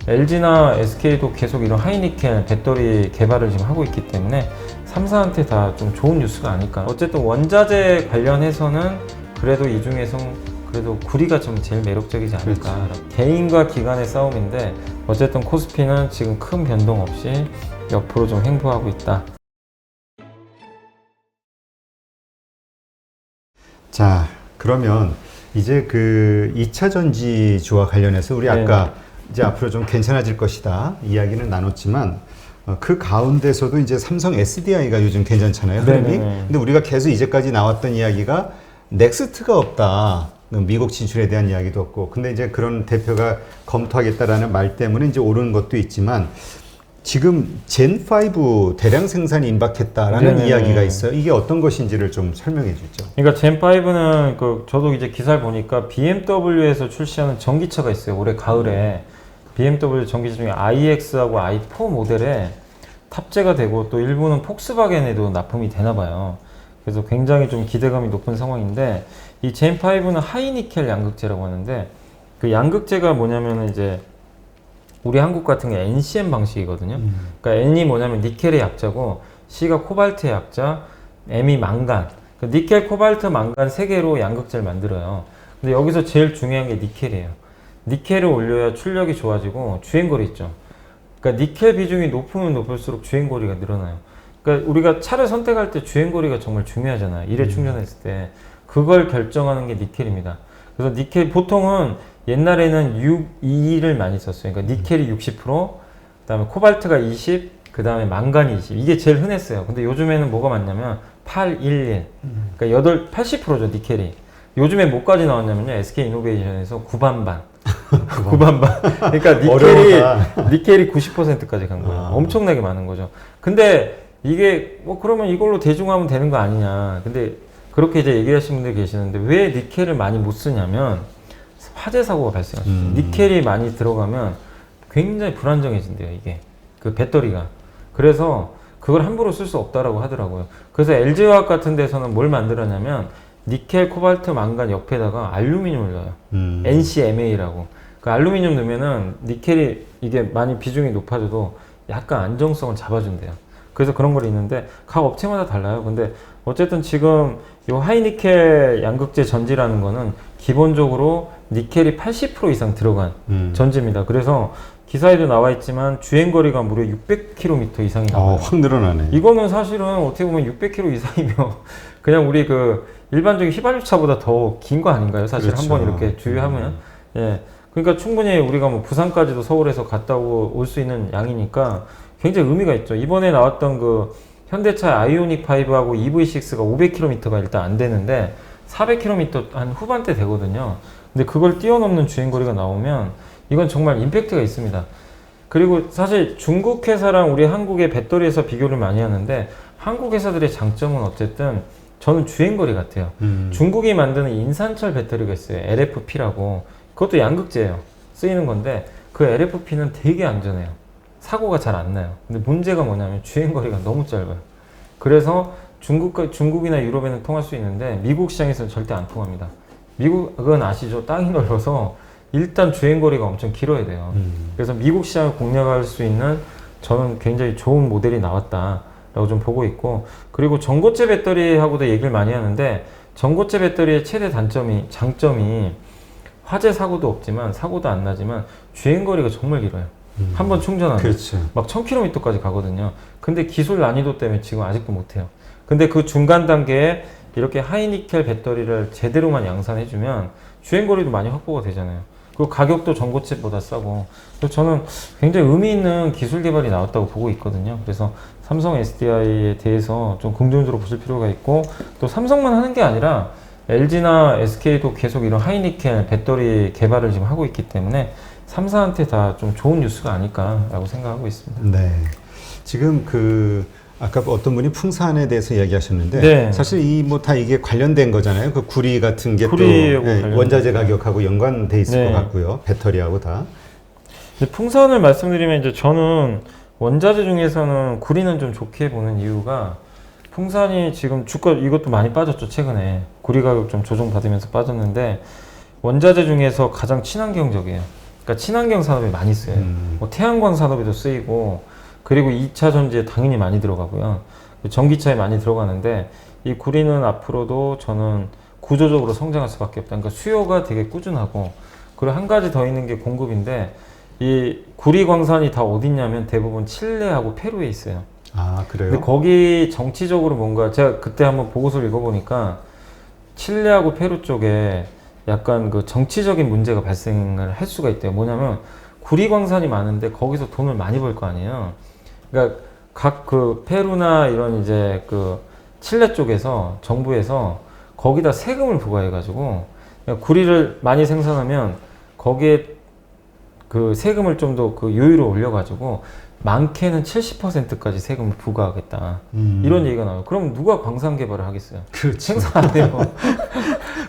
LG나 SK도 계속 이런 하이니켈 배터리 개발을 지금 하고 있기 때문에 3사한테 다 좀 좋은 뉴스가 아닐까. 어쨌든 원자재 관련해서는 그래도 이 중에서 그래도 구리가 좀 제일 매력적이지 않을까. 그렇죠. 개인과 기관의 싸움인데 어쨌든 코스피는 지금 큰 변동 없이 옆으로 좀 횡보하고 있다. 자, 그러면 이제 그 2차 전지주와 관련해서 우리 아까 이제 앞으로 좀 괜찮아질 것이다 이야기는 나눴지만 그 가운데서도 이제 삼성 SDI가 요즘 괜찮잖아요, 흐름이. 네네네. 근데 우리가 계속 이제까지 나왔던 이야기가 넥스트가 없다. 미국 진출에 대한 이야기도 없고. 근데 이제 그런 대표가 검토하겠다라는 말 때문에 이제 오르는 것도 있지만 지금 젠5 대량 생산이 임박했다라는 네네네. 이야기가 있어요. 이게 어떤 것인지를 좀 설명해 주죠. 그러니까 젠5는 저도 이제 기사를 보니까 BMW에서 출시하는 전기차가 있어요. 올해 가을에 BMW 전기차 중에 iX하고 i4 모델에 탑재가 되고 또 일부는 폭스바겐에도 납품이 되나 봐요. 그래서 굉장히 좀 기대감이 높은 상황인데 이 젠5는 하이니켈 양극재라고 하는데 그 양극재가 뭐냐면 이제 우리 한국 같은 게 NCM 방식이거든요. 그러니까 N이 뭐냐면 니켈의 약자고 C가 코발트의 약자, M이 망간. 니켈, 코발트, 망간 세 개로 양극재를 만들어요. 근데 여기서 제일 중요한 게 니켈이에요. 니켈을 올려야 출력이 좋아지고 주행거리 있죠. 그러니까 니켈 비중이 높으면 높을수록 주행거리가 늘어나요. 그러니까 우리가 차를 선택할 때 주행거리가 정말 중요하잖아요. 일회 충전했을 때. 그걸 결정하는 게 니켈입니다. 그래서 니켈 보통은 옛날에는 6, 2를 많이 썼어요. 그러니까 니켈이 60%, 그다음에 코발트가 20, 그다음에 망간이 20. 이게 제일 흔했어요. 근데 요즘에는 뭐가 많냐면 8, 1, 1. 그러니까 80%죠, 니켈이. 요즘에 뭐까지 나왔냐면요. SK 이노베이션에서 9반반. 9반반. 그러니까 니켈이 90%까지 간 거예요. 엄청나게 많은 거죠. 근데 이게 그러면 이걸로 대중화하면 되는 거 아니냐. 근데 그렇게 이제 얘기하시는 분들이 계시는데 왜 니켈을 많이 못 쓰냐면 화재 사고가 발생할 수 있어요. 니켈이 많이 들어가면 굉장히 불안정해진대요, 이게. 그 배터리가. 그래서 그걸 함부로 쓸 수 없다라고 하더라고요. 그래서 LG화학 같은 데서는 뭘 만들었냐면 니켈, 코발트, 망간 옆에다가 알루미늄을 넣어요. NCMA라고. 그 알루미늄 넣으면은 니켈이 이게 많이 비중이 높아져도 약간 안정성을 잡아준대요. 그래서 그런 걸 있는데 각 업체마다 달라요. 근데 어쨌든 지금 이 하이니켈 양극재 전지라는 거는 기본적으로 니켈이 80% 이상 들어간 전지입니다. 그래서 기사에도 나와 있지만 주행거리가 무려 600km 이상이 나와요. 확 늘어나네. 이거는 사실은 어떻게 보면 600km 이상이면 그냥 우리 그 일반적인 휘발유차보다 더 긴 거 아닌가요? 사실 그렇죠. 한번 이렇게 주유하면. 예. 그러니까 충분히 우리가 뭐 부산까지도 서울에서 갔다 올 수 있는 양이니까 굉장히 의미가 있죠. 이번에 나왔던 그 현대차 아이오닉 5하고 EV6가 500km가 일단 안 되는데 400km 한 후반대 되거든요. 근데 그걸 뛰어넘는 주행거리가 나오면 이건 정말 임팩트가 있습니다. 그리고 사실 중국 회사랑 우리 한국의 배터리 회사 비교를 많이 하는데 한국 회사들의 장점은 어쨌든 저는 주행거리 같아요. 중국이 만드는 인산철 배터리가 있어요. LFP라고. 그것도 양극재예요. 쓰이는 건데 그 LFP는 되게 안전해요. 사고가 잘 안 나요. 근데 문제가 뭐냐면 주행거리가 너무 짧아요. 그래서 중국이나 유럽에는 통할 수 있는데 미국 시장에서는 절대 안 통합니다. 미국은 아시죠? 땅이 넓어서 일단 주행거리가 엄청 길어야 돼요. 그래서 미국 시장을 공략할 수 있는 저는 굉장히 좋은 모델이 나왔다라고 좀 보고 있고, 그리고 전고체 배터리하고도 얘기를 많이 하는데 전고체 배터리의 최대 장점이 화재 사고도 없지만 사고도 안 나지만 주행거리가 정말 길어요. 한 번 충전하면 그렇죠. 막 1000km까지 가거든요. 근데 기술 난이도 때문에 지금 아직도 못해요. 근데 그 중간 단계에 이렇게 하이니켈 배터리를 제대로만 양산해주면 주행거리도 많이 확보가 되잖아요. 그리고 가격도 전고체보다 싸고. 그래서 저는 굉장히 의미 있는 기술 개발이 나왔다고 보고 있거든요. 그래서 삼성 SDI에 대해서 좀 긍정적으로 보실 필요가 있고, 또 삼성만 하는 게 아니라 LG나 SK도 계속 이런 하이니켈 배터리 개발을 지금 하고 있기 때문에 3사한테 다 좀 좋은 뉴스가 아닐까라고 생각하고 있습니다. 네. 지금 아까 어떤 분이 풍산에 대해서 이야기하셨는데 네. 사실 다 이게 관련된 거잖아요. 그 구리 같은 게 또 원자재 가격하고 연관돼 있을 것 같고요. 배터리하고 다. 풍산을 말씀드리면 이제 저는 원자재 중에서는 구리는 좀 좋게 보는 이유가 풍산이 지금 주가 이것도 많이 빠졌죠. 최근에 구리 가격 좀 조정받으면서 빠졌는데 원자재 중에서 가장 친환경적이에요. 그러니까 친환경 산업에 많이 쓰여요. 뭐 태양광 산업에도 쓰이고 그리고 2차 전지에 당연히 많이 들어가고요. 전기차에 많이 들어가는데 이 구리는 앞으로도 저는 구조적으로 성장할 수밖에 없다. 그러니까 수요가 되게 꾸준하고 그리고 한 가지 더 있는 게 공급인데 이 구리 광산이 다 어딨냐면 대부분 칠레하고 페루에 있어요. 아, 그래요? 근데 거기 정치적으로 뭔가 제가 그때 한번 보고서를 읽어보니까 칠레하고 페루 쪽에 약간 그 정치적인 문제가 발생을 할 수가 있대요. 뭐냐면 구리 광산이 많은데 거기서 돈을 많이 벌 거 아니에요. 그러니까 각 그 페루나 이런 이제 그 칠레 쪽에서 정부에서 거기다 세금을 부과해가지고 그러니까 구리를 많이 생산하면 거기에 그 세금을 좀 더 그 요율을 올려가지고 많게는 70%까지 세금을 부과하겠다. 이런 얘기가 나와요. 그럼 누가 광산 개발을 하겠어요? 그렇죠. 생산 안 해요.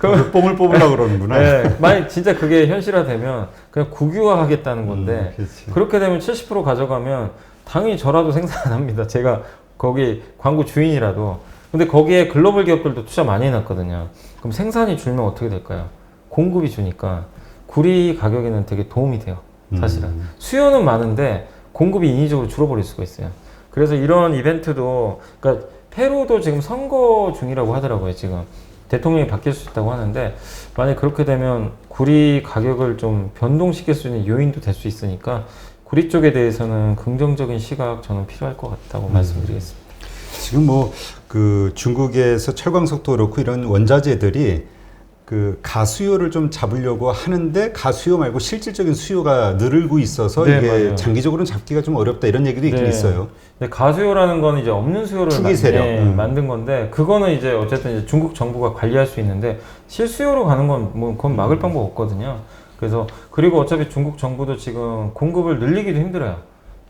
그럼 뽕을 뽑으려고 그러는구나. 네, 만약 진짜 그게 현실화되면 그냥 국유화하겠다는 건데 그렇지. 그렇게 되면 70% 가져가면 당연히 저라도 생산 안 합니다. 제가 거기 광고 주인이라도. 근데 거기에 글로벌 기업들도 투자 많이 해놨거든요. 그럼 생산이 줄면 어떻게 될까요? 공급이 주니까 구리 가격에는 되게 도움이 돼요. 사실은. 수요는 많은데 공급이 인위적으로 줄어버릴 수가 있어요. 그래서 이런 이벤트도, 그러니까 페루도 지금 선거 중이라고 하더라고요. 지금 대통령이 바뀔 수 있다고 하는데 만약 그렇게 되면 구리 가격을 좀 변동시킬 수 있는 요인도 될 수 있으니까 구리 쪽에 대해서는 긍정적인 시각 저는 필요할 것 같다고 말씀드리겠습니다. 지금 뭐 그 중국에서 철광석도 그렇고 이런 원자재들이 그 가수요를 좀 잡으려고 하는데 가수요 말고 실질적인 수요가 늘고 있어서 네, 이게 맞아요. 장기적으로는 잡기가 좀 어렵다 이런 얘기도 있긴 네. 있어요. 근데 가수요라는 건 이제 없는 수요를 투기 세력. 만든 건데 그거는 이제 어쨌든 이제 중국 정부가 관리할 수 있는데 실수요로 가는 건 뭐 그건 막을 방법 없거든요. 그래서 그리고 어차피 중국 정부도 지금 공급을 늘리기도 힘들어요.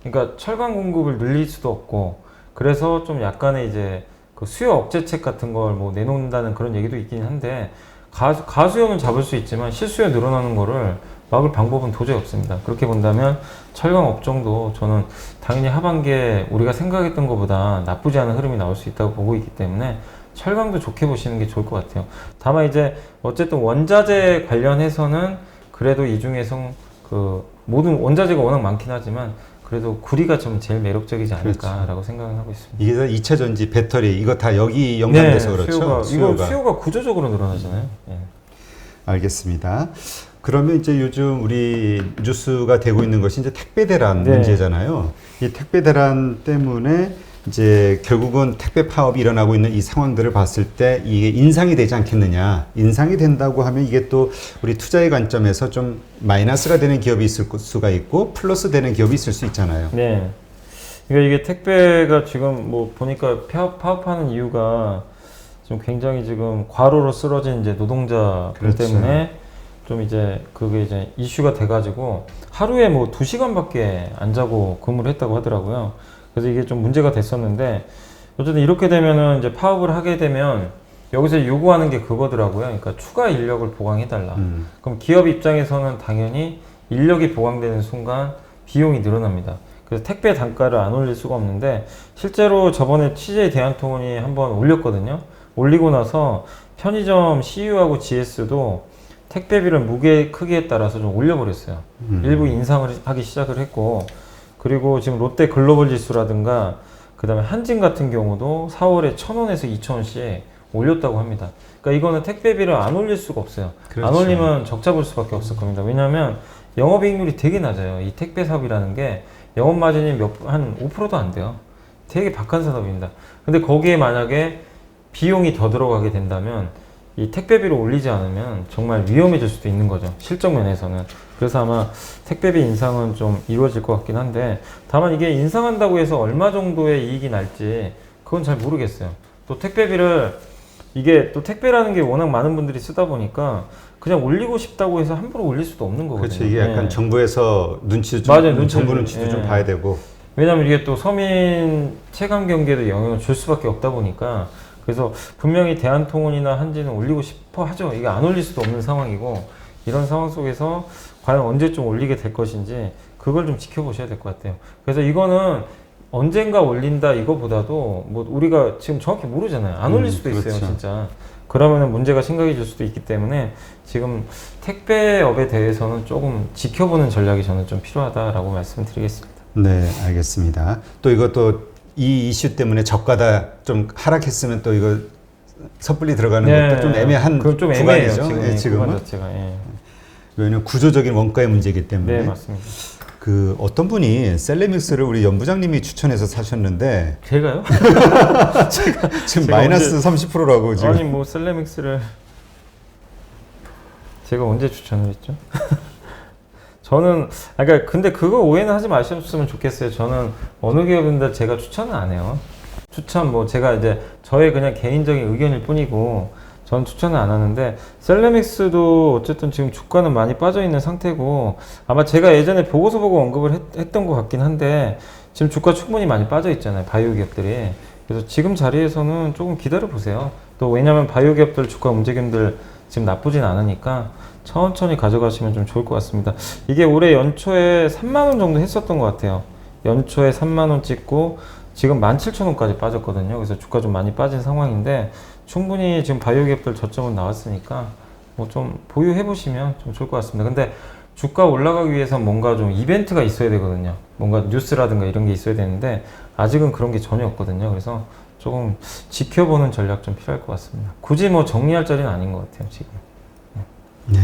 그러니까 철강 공급을 늘릴 수도 없고 그래서 좀 약간의 이제 그 수요 억제책 같은 걸 뭐 내놓는다는 그런 얘기도 있긴 한데 가수요는 잡을 수 있지만 실수요 늘어나는 거를 막을 방법은 도저히 없습니다. 그렇게 본다면 철강 업종도 저는 당연히 하반기에 우리가 생각했던 것보다 나쁘지 않은 흐름이 나올 수 있다고 보고 있기 때문에 철강도 좋게 보시는 게 좋을 것 같아요. 다만 이제 어쨌든 원자재 관련해서는 그래도 이 중에서 그 모든 원자재가 워낙 많긴 하지만 그래도 구리가 좀 제일 매력적이지 않을까라고 생각을 하고 있습니다. 이게 다 2차 전지, 배터리 이거 다 여기 연관돼서 그렇죠. 이거 수요가 구조적으로 늘어나잖아요. 네. 알겠습니다. 그러면 이제 요즘 우리 뉴스가 되고 있는 것이 이제 택배 대란 네. 문제잖아요. 이 택배 대란 때문에 이제 결국은 택배 파업이 일어나고 있는 이 상황들을 봤을 때 이게 인상이 되지 않겠느냐. 인상이 된다고 하면 이게 또 우리 투자의 관점에서 좀 마이너스가 되는 기업이 있을 수가 있고 플러스 되는 기업이 있을 수 있잖아요. 네. 그러니까 이게 택배가 지금 뭐 보니까 파업하는 이유가 좀 굉장히 지금 과로로 쓰러진 이제 노동자들 그렇죠. 때문에 좀 이제 그게 이제 이슈가 돼가지고 하루에 뭐 2시간밖에 안 자고 근무를 했다고 하더라고요. 그래서 이게 좀 문제가 됐었는데 어쨌든 이렇게 되면은 이제 파업을 하게 되면 여기서 요구하는 게 그거더라고요. 그러니까 추가 인력을 보강해달라. 그럼 기업 입장에서는 당연히 인력이 보강되는 순간 비용이 늘어납니다. 그래서 택배 단가를 안 올릴 수가 없는데 실제로 저번에 CJ 대한통운이 한번 올렸거든요. 올리고 나서 편의점 CU하고 GS도 택배비를 무게 크기에 따라서 좀 올려버렸어요. 일부 인상을 하기 시작을 했고 그리고 지금 롯데 글로벌 지수라든가 그 다음에 한진 같은 경우도 4월에 1,000원에서 2,000원씩 올렸다고 합니다. 그러니까 이거는 택배비를 안 올릴 수가 없어요. 그렇죠. 안 올리면 적자 볼 수밖에 없을 겁니다. 왜냐하면 영업이익률이 되게 낮아요. 이 택배 사업이라는 게 영업 마진이 한 5%도 안 돼요. 되게 박한 산업입니다. 근데 거기에 만약에 비용이 더 들어가게 된다면 이 택배비를 올리지 않으면 정말 위험해질 수도 있는 거죠. 실적 면에서는. 그래서 아마 택배비 인상은 좀 이루어질 것 같긴 한데 다만 이게 인상한다고 해서 얼마 정도의 이익이 날지 그건 잘 모르겠어요. 또 택배비를 이게 또 택배라는 게 워낙 많은 분들이 쓰다 보니까 그냥 올리고 싶다고 해서 함부로 올릴 수도 없는 거거든요. 그렇죠. 이게 약간 네. 정부에서 눈치도 좀, 맞아요. 정부 눈치도 좀 예. 봐야 되고. 왜냐면 이게 또 서민 체감 경기에도 영향을 줄 수밖에 없다 보니까 그래서 분명히 대한통운이나 한진은 올리고 싶어 하죠. 이게 안 올릴 수도 없는 상황이고 이런 상황 속에서 과연 언제쯤 올리게 될 것인지 그걸 좀 지켜보셔야 될 것 같아요. 그래서 이거는 언젠가 올린다 이거보다도 뭐 우리가 지금 정확히 모르잖아요. 안 올릴 수도 있어요, 그렇죠. 진짜. 그러면은 문제가 심각해질 수도 있기 때문에 지금 택배업에 대해서는 조금 지켜보는 전략이 저는 좀 필요하다라고 말씀드리겠습니다. 네, 알겠습니다. 또 이것도 이 이슈 때문에 저가다 좀 하락했으면 또 이거 섣불리 들어가는 것도 좀 애매한 그럼 좀 애매해요, 구간이죠. 지금 예, 지금은. 구간 자체가. 예. 왜냐하면 구조적인 원가의 문제이기 때문에. 네, 맞습니다. 그 어떤 분이 셀레믹스를 우리 연부장님이 추천해서 사셨는데 제가요? 지금 제가 마이너스 30%라고 지금. 아니 뭐 셀레믹스를 제가 언제 추천을 했죠? 저는 그러니까 근데 그거 오해는 하지 마셨으면 좋겠어요. 저는 어느 기업인데 제가 추천은 안 해요. 추천 뭐 제가 이제 저의 그냥 개인적인 의견일 뿐이고 저는 추천은 안 하는데 셀레믹스도 어쨌든 지금 주가는 많이 빠져 있는 상태고 아마 제가 예전에 보고서 보고 언급을 했던 것 같긴 한데 지금 주가 충분히 많이 빠져 있잖아요. 바이오 기업들이. 그래서 지금 자리에서는 조금 기다려 보세요. 또 왜냐면 바이오 기업들 주가 움직임들 지금 나쁘진 않으니까 천천히 가져가시면 좀 좋을 것 같습니다. 이게 올해 연초에 3만 원 정도 했었던 것 같아요. 연초에 3만 원 찍고 지금 17,000원까지 빠졌거든요. 그래서 주가 좀 많이 빠진 상황인데 충분히 지금 바이오 기업들 저점은 나왔으니까 뭐 좀 보유해 보시면 좀 좋을 것 같습니다. 근데 주가 올라가기 위해서 뭔가 좀 이벤트가 있어야 되거든요. 뭔가 뉴스라든가 이런 게 있어야 되는데 아직은 그런 게 전혀 없거든요. 그래서 조금 지켜보는 전략 좀 필요할 것 같습니다. 굳이 뭐 정리할 자리는 아닌 것 같아요, 지금. 네,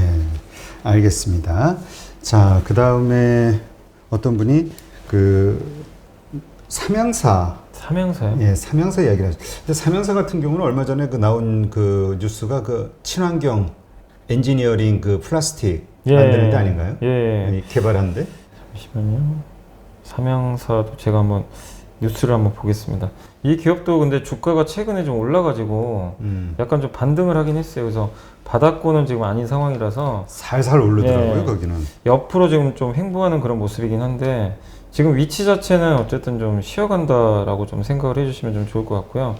알겠습니다. 자, 그 다음에 어떤 분이 그 삼양사요? 예, 삼양사 이야기를 하죠. 근데 삼양사 같은 경우는 얼마 전에 그 나온 그 뉴스가 그 친환경 엔지니어링 그 플라스틱 만드는 데 아닌가요? 예. 개발한데? 잠시만요. 삼양사도 제가 한번 뉴스를 한번 보겠습니다. 이 기업도 근데 주가가 최근에 좀 올라가지고 약간 좀 반등을 하긴 했어요. 그래서 바닥권은 지금 아닌 상황이라서 살살 오르더라고요, 예. 거기는. 옆으로 지금 좀 횡보하는 그런 모습이긴 한데 지금 위치 자체는 어쨌든 좀 쉬어간다라고 좀 생각을 해주시면 좀 좋을 것 같고요.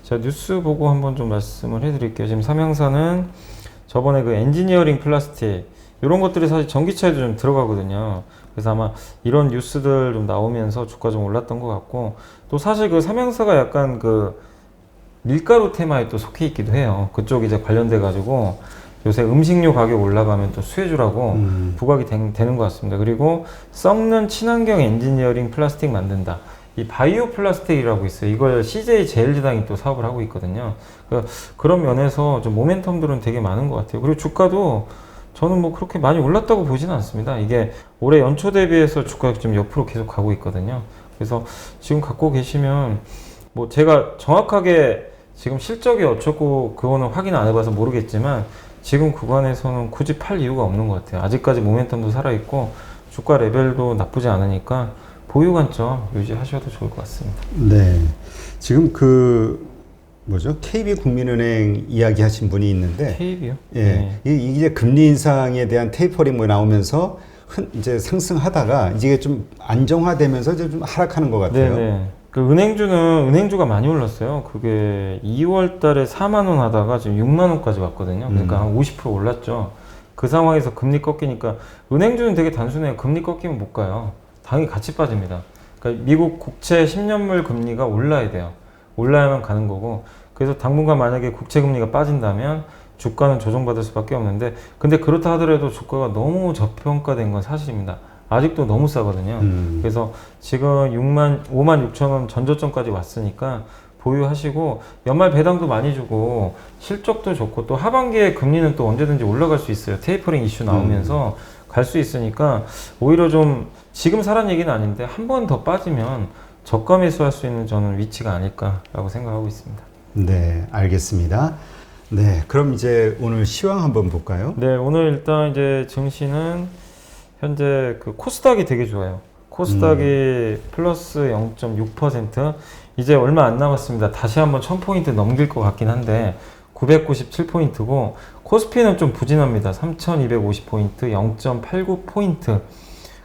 제가 뉴스 보고 한번 좀 말씀을 해드릴게요. 지금 삼양사는 저번에 그 엔지니어링 플라스틱 이런 것들이 사실 전기차에도 좀 들어가거든요. 그래서 아마 이런 뉴스들 좀 나오면서 주가 좀 올랐던 것 같고 또 사실 그 삼양사가 약간 그 밀가루 테마에 또 속해 있기도 해요. 그쪽 이제 관련돼 가지고 요새 음식료 가격 올라가면 또 수혜주라고 부각이 되는 것 같습니다. 그리고 썩는 친환경 엔지니어링 플라스틱 만든다. 이 바이오 플라스틱이라고 있어요. 이걸 CJ 제일제당이 또 사업을 하고 있거든요. 그런 면에서 좀 모멘텀들은 되게 많은 것 같아요. 그리고 주가도 저는 뭐 그렇게 많이 올랐다고 보지는 않습니다. 이게 올해 연초 대비해서 주가가 좀 옆으로 계속 가고 있거든요. 그래서 지금 갖고 계시면 뭐 제가 정확하게 지금 실적이 어쩌고 그거는 확인 안 해봐서 모르겠지만 지금 구간에서는 굳이 팔 이유가 없는 것 같아요. 아직까지 모멘텀도 살아있고 주가 레벨도 나쁘지 않으니까 보유 관점 유지하셔도 좋을 것 같습니다. 네. 지금 그 뭐죠? KB국민은행 이야기하신 분이 있는데 KB요? 예. 네. 이제 금리 인상에 대한 테이퍼링 뭐 나오면서 이제 상승하다가 이제 좀 안정화되면서 이제 좀 하락하는 것 같아요. 네네. 그 은행주가 많이 올랐어요. 그게 2월 달에 4만 원 하다가 지금 6만 원까지 왔거든요. 그러니까 한 50% 올랐죠. 그 상황에서 금리 꺾이니까 은행주는 되게 단순해요. 금리 꺾이면 못 가요. 당연히 같이 빠집니다. 그러니까 미국 국채 10년물 금리가 올라야 돼요. 올라야만 가는 거고 그래서 당분간 만약에 국채 금리가 빠진다면 주가는 조정받을 수밖에 없는데 근데 그렇다 하더라도 주가가 너무 저평가된 건 사실입니다. 아직도 너무 싸거든요. 그래서 지금 5만 6천 원 전저점까지 왔으니까 보유하시고 연말 배당도 많이 주고 실적도 좋고 또 하반기에 금리는 또 언제든지 올라갈 수 있어요. 테이퍼링 이슈 나오면서 갈 수 있으니까 오히려 좀 지금 사라는 얘기는 아닌데 한 번 더 빠지면 저가 매수할 수 있는 저는 위치가 아닐까라고 생각하고 있습니다. 네, 알겠습니다. 네, 그럼 이제 오늘 시황 한번 볼까요? 네, 오늘 일단 이제 증시는 현재 그 코스닥이 되게 좋아요. 코스닥이 플러스 0.6%. 이제 얼마 안 남았습니다. 다시 한번 1000포인트 넘길 것 같긴 한데 997포인트고 코스피는 좀 부진합니다. 3250포인트, 0.89포인트.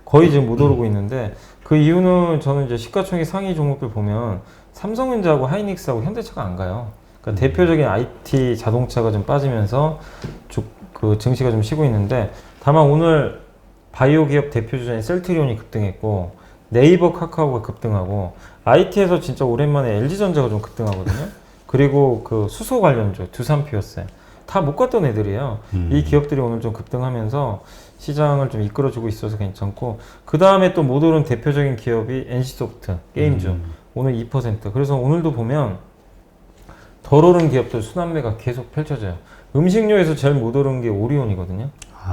거의 지금 못 오르고 있는데 그 이유는 저는 이제 시가총액 상위 종목들 보면 삼성전자하고 하이닉스하고 현대차가 안 가요. 그러니까 대표적인 IT 자동차가 좀 빠지면서 그 증시가 좀 쉬고 있는데 다만 오늘 바이오 기업 대표 주자인 셀트리온이 급등했고 네이버, 카카오가 급등하고 IT에서 진짜 오랜만에 LG전자가 좀 급등하거든요. 그리고 그 수소 관련주 두산 피어스 다 못 갔던 애들이에요. 이 기업들이 오늘 좀 급등하면서 시장을 좀 이끌어주고 있어서 괜찮고 그 다음에 또 못 오른 대표적인 기업이 NC소프트 게임주 오늘 2%. 그래서 오늘도 보면 덜 오른 기업들 순환매가 계속 펼쳐져요. 음식료에서 제일 못 오른 게 오리온이거든요.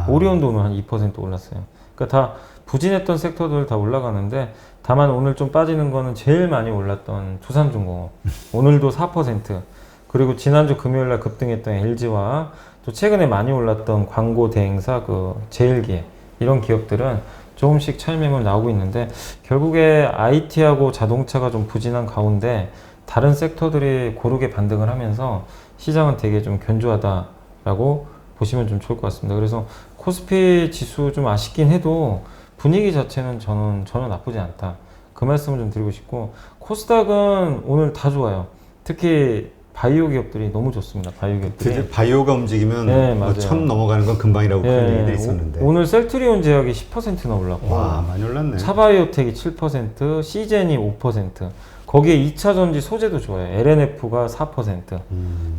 오리온도 오늘 한 2% 올랐어요. 그러니까 다 부진했던 섹터들 다 올라가는데 다만 오늘 좀 빠지는 거는 제일 많이 올랐던 두산중공업 오늘도 4%. 그리고 지난주 금요일날 급등했던 LG와 또 최근에 많이 올랐던 광고 대행사 그 제일기획 이런 기업들은 조금씩 차익 매물 나오고 있는데 결국에 IT하고 자동차가 좀 부진한 가운데 다른 섹터들이 고르게 반등을 하면서 시장은 되게 좀 견조하다라고 보시면 좀 좋을 것 같습니다. 그래서 코스피 지수 좀 아쉽긴 해도 분위기 자체는 저는 전혀 나쁘지 않다. 그 말씀을 좀 드리고 싶고 코스닥은 오늘 다 좋아요. 특히 바이오 기업들이 너무 좋습니다. 바이오 기업들이. 바이오가 움직이면 네, 뭐 맞아요. 1000 넘어가는 건 금방이라고 그런 예, 얘기도 있었는데. 오늘 셀트리온 제약이 10%나 올랐고 와, 많이 올랐네. 차바이오텍이 7%, 시젠이 5%. 거기에 2차 전지 소재도 좋아요. LNF가 4%.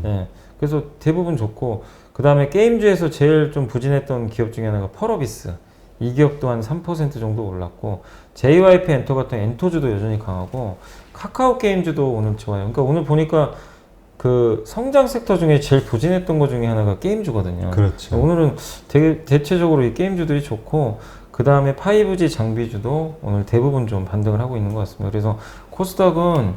예. 그래서 대부분 좋고 그 다음에 게임주에서 제일 좀 부진했던 기업 중에 하나가 펄어비스. 이 기업도 한 3% 정도 올랐고 JYP 엔터 같은 엔터주도 여전히 강하고 카카오 게임주도 오늘 좋아요. 그러니까 오늘 보니까 그 성장 섹터 중에 제일 부진했던 것 중에 하나가 게임주거든요. 그렇죠. 오늘은 되게 대체적으로 이 게임주들이 좋고 그 다음에 5G 장비주도 오늘 대부분 좀 반등을 하고 있는 것 같습니다. 그래서 코스닥은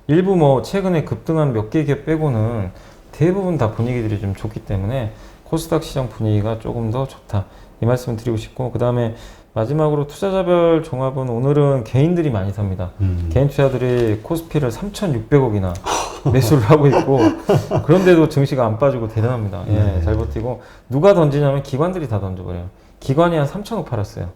일부 뭐 최근에 급등한 몇 개 기업 빼고는 대부분 다 분위기들이 좀 좋기 때문에 코스닥 시장 분위기가 조금 더 좋다. 이 말씀을 드리고 싶고 그 다음에 마지막으로 투자자별 종합은 오늘은 개인들이 많이 삽니다. 개인 투자들이 코스피를 3,600억이나 매수를 하고 있고 그런데도 증시가 안 빠지고 대단합니다. 예, 잘 버티고 누가 던지냐면 기관들이 다 던져버려요. 기관이 한 3,000억 팔았어요.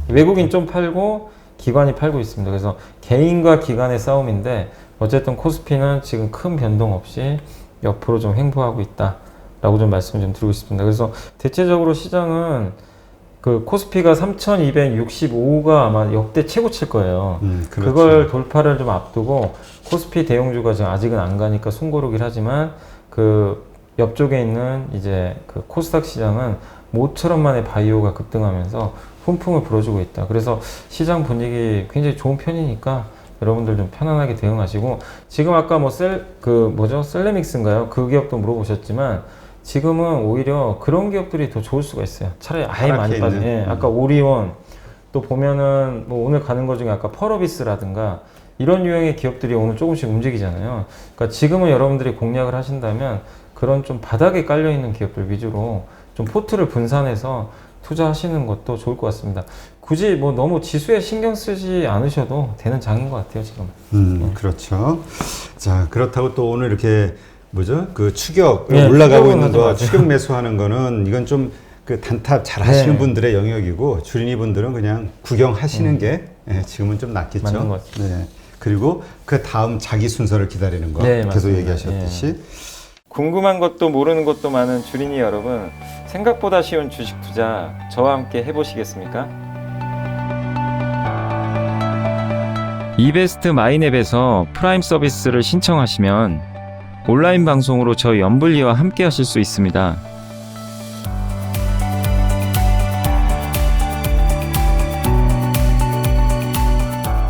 외국인 좀 팔고 기관이 팔고 있습니다. 그래서 개인과 기관의 싸움인데 어쨌든 코스피는 지금 큰 변동 없이 옆으로 좀 횡보하고 있다라고 좀 말씀을 좀 드리고 싶습니다. 그래서 대체적으로 시장은 그 코스피가 3,265가 아마 역대 최고치일 거예요. 그렇죠. 그걸 돌파를 좀 앞두고 코스피 대형주가 지금 아직은 안 가니까 숨고르긴 하지만 그 옆쪽에 있는 이제 그 코스닥 시장은 모처럼 만에 바이오가 급등하면서 훈풍을 불어주고 있다. 그래서 시장 분위기 굉장히 좋은 편이니까 여러분들 좀 편안하게 대응하시고 지금 아까 뭐 셀레믹스인가요? 그 기업도 물어보셨지만 지금은 오히려 그런 기업들이 더 좋을 수가 있어요. 차라리 아예 많이 빠진. 예, 아까 오리온 또 보면은 뭐 오늘 가는 것 중에 아까 펄어비스라든가 이런 유형의 기업들이 오늘 조금씩 움직이잖아요. 그러니까 지금은 여러분들이 공략을 하신다면 그런 좀 바닥에 깔려 있는 기업들 위주로 좀 포트를 분산해서 투자하시는 것도 좋을 것 같습니다. 굳이 뭐 너무 지수에 신경 쓰지 않으셔도 되는 장인 것 같아요, 지금. 그렇죠. 자, 그렇다고 또 오늘 이렇게 그 추격 네, 올라가고 추격은 있는 거 하지 마세요. 추격 매수하는 거는 이건 좀 그 단타 잘 하시는 네. 분들의 영역이고 주린이 분들은 그냥 구경하시는 게 지금은 좀 낫겠죠. 맞는 것 같습니다. 네. 그리고 그 다음 자기 순서를 기다리는 거 네, 계속 맞습니다. 얘기하셨듯이 궁금한 것도 모르는 것도 많은 주린이 여러분, 생각보다 쉬운 주식 투자 저와 함께 해보시겠습니까? 이베스트 마이앱에서 프라임 서비스를 신청하시면 온라인 방송으로 저희 연불리와 함께 하실 수 있습니다.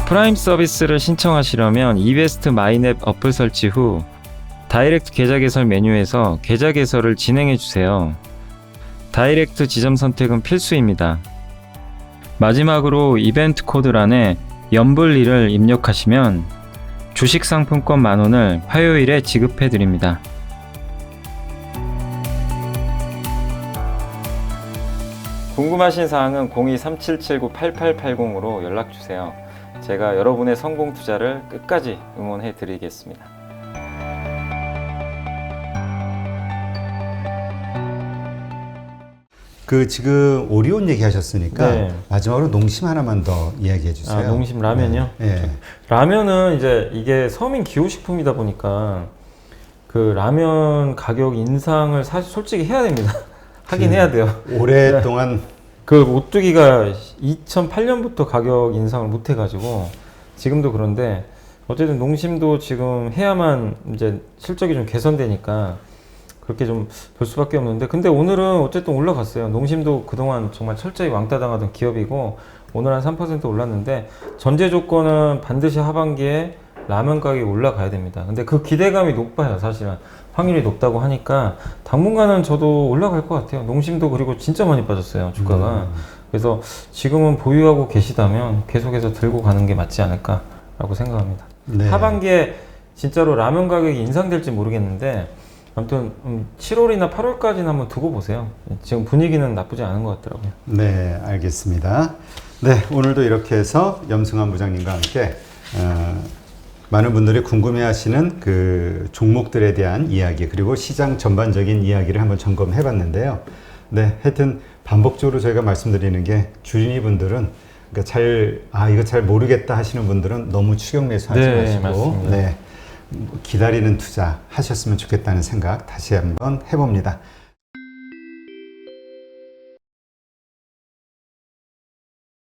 프라임 서비스를 신청하시려면 이베스트 마이앱 어플 설치 후 다이렉트 계좌 개설 메뉴에서 계좌 개설을 진행해 주세요. 다이렉트 지점 선택은 필수입니다. 마지막으로 이벤트 코드란에 연불리를 입력하시면 주식 상품권 10,000원을 화요일에 지급해 드립니다. 궁금하신 사항은 02-3779-8880으로 연락 주세요. 제가 여러분의 성공 투자를 끝까지 응원해 드리겠습니다. 그 지금 오리온 얘기하셨으니까 네. 마지막으로 농심 하나만 더 이야기해 주세요. 아, 농심 라면이요? 네. 라면은 이제 이게 서민 기호식품이다 보니까 그 라면 가격 인상을 사실 솔직히 해야 됩니다. 하긴 해야 돼요. 오랫동안 그 오뚜기가 2008년부터 가격 인상을 못 해가지고 지금도 그런데 어쨌든 농심도 지금 해야만 이제 실적이 좀 개선되니까 그렇게 좀 볼 수밖에 없는데 근데 오늘은 어쨌든 올라갔어요. 농심도 그동안 정말 철저히 왕따 당하던 기업이고 오늘 한 3% 올랐는데 전제 조건은 반드시 하반기에 라면 가격이 올라가야 됩니다. 근데 그 기대감이 높아요. 사실은 확률이 높다고 하니까 당분간은 저도 올라갈 것 같아요. 농심도 그리고 진짜 많이 빠졌어요. 주가가. 그래서 지금은 보유하고 계시다면 계속해서 들고 가는 게 맞지 않을까라고 생각합니다. 네. 하반기에 진짜로 라면 가격이 인상될지 모르겠는데 아무튼 7월이나 8월까지는 한번 두고 보세요. 지금 분위기는 나쁘지 않은 것 같더라고요. 네, 알겠습니다. 네, 오늘도 이렇게 해서 염승환 부장님과 함께 많은 분들이 궁금해하시는 그 종목들에 대한 이야기 그리고 시장 전반적인 이야기를 한번 점검해 봤는데요. 네, 하여튼 반복적으로 저희가 말씀드리는 게 주린이 분들은 그러니까 이거 잘 모르겠다 하시는 분들은 너무 추격 매수하지 네, 마시고 맞습니다. 네, 기다리는 투자 하셨으면 좋겠다는 생각 다시 한번 해봅니다.